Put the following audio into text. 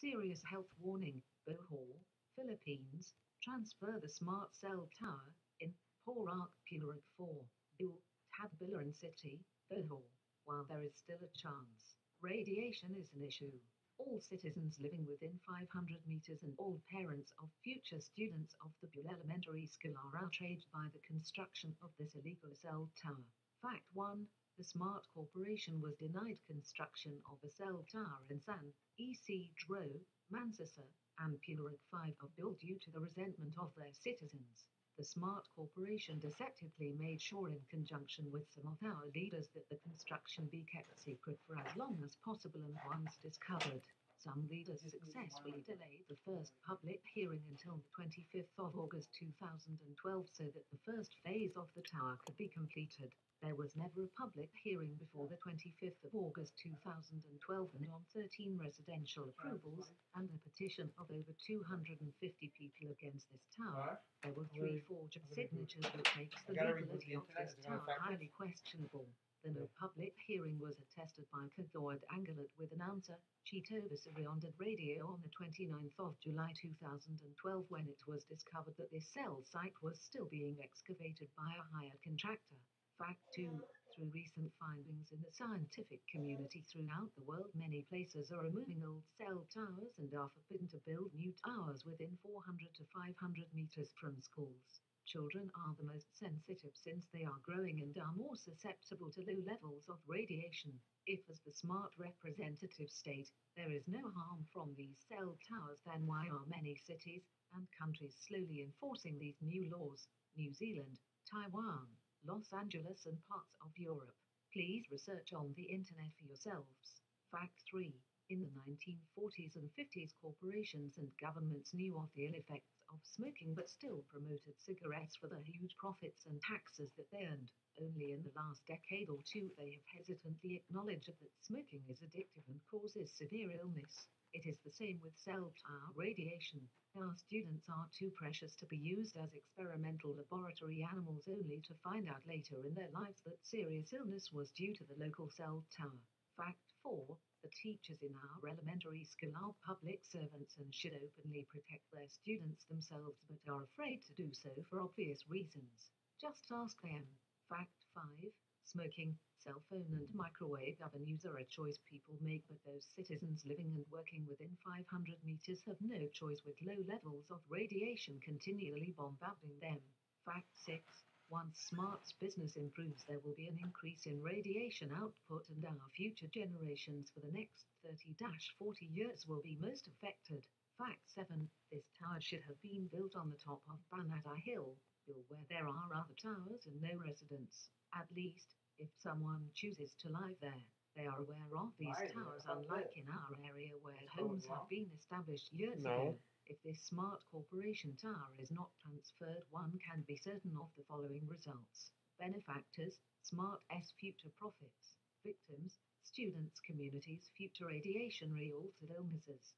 Serious health warning, Bohol, Philippines. Transfer the smart cell tower in Purok, Purok 4, Bool, Tagbilaran city, Bohol. While there is still a chance, radiation is an issue. All citizens living within 500 meters and all parents of future students of the Bool Elementary School are outraged by the construction of this illegal cell tower. Fact 1. The Smart Corporation was denied construction of a cell tower in San Isidro, Mansasa, and Purok 5 of Bool due to the resentment of their citizens. The Smart Corporation deceptively made sure in conjunction with some of our leaders that the construction be kept secret for as long as possible, and once discovered, some leaders successfully delayed the first public hearing until the 25th of August 2012 so that the first phase of the tower could be completed. There was never a public hearing before the 25th of August 2012, and on 13 residential approvals and a petition of over 250 people against this tower, there were 3 forged signatures, which makes the legality of this tower highly questionable. The no public hearing was attested by Kagawad Angalat with announcer Chito Basari on radio on the 29th of July 2012 when it was discovered that this cell site was still being excavated by a hired contractor. Fact 2. Through recent findings in the scientific community throughout the world, many places are removing old cell towers and are forbidden to build new towers within 400 to 500 meters from schools. Children are the most sensitive since they are growing and are more susceptible to low levels of radiation. If, as the smart representatives state, there is no harm from these cell towers, then why are many cities and countries slowly enforcing these new laws? New Zealand, Taiwan, Los Angeles and parts of Europe. Please research on the internet for yourselves. Fact 3. In the 1940s and 50s, corporations and governments knew of the ill effects of smoking but still promoted cigarettes for the huge profits and taxes that they earned. Only in the last decade or two they have hesitantly acknowledged that smoking is addictive and causes severe illness. It is the same with cell tower radiation. Our students are too precious to be used as experimental laboratory animals only to find out later in their lives that serious illness was due to the local cell tower. Fact 4. The teachers in our elementary school are public servants and should openly protect their students themselves but are afraid to do so for obvious reasons. Just ask them. Fact 5. Smoking, cell phone and microwave avenues are a choice people make, but those citizens living and working within 500 meters have no choice with low levels of radiation continually bombarding them. Fact 6. Once smart's business improves, there will be an increase in radiation output and our future generations for the next 30-40 years will be most affected. Fact 7. This tower should have been built on the top of Banada Hill, where there are other towers and no residents. At least, if someone chooses to live there, they are aware of these towers, unlike in our area where homes have been established years ago. If this smart corporation tower is not transferred, one can be certain of the following results. Benefactors, smart S future profits. Victims, students, communities, future radiation re-altered illnesses.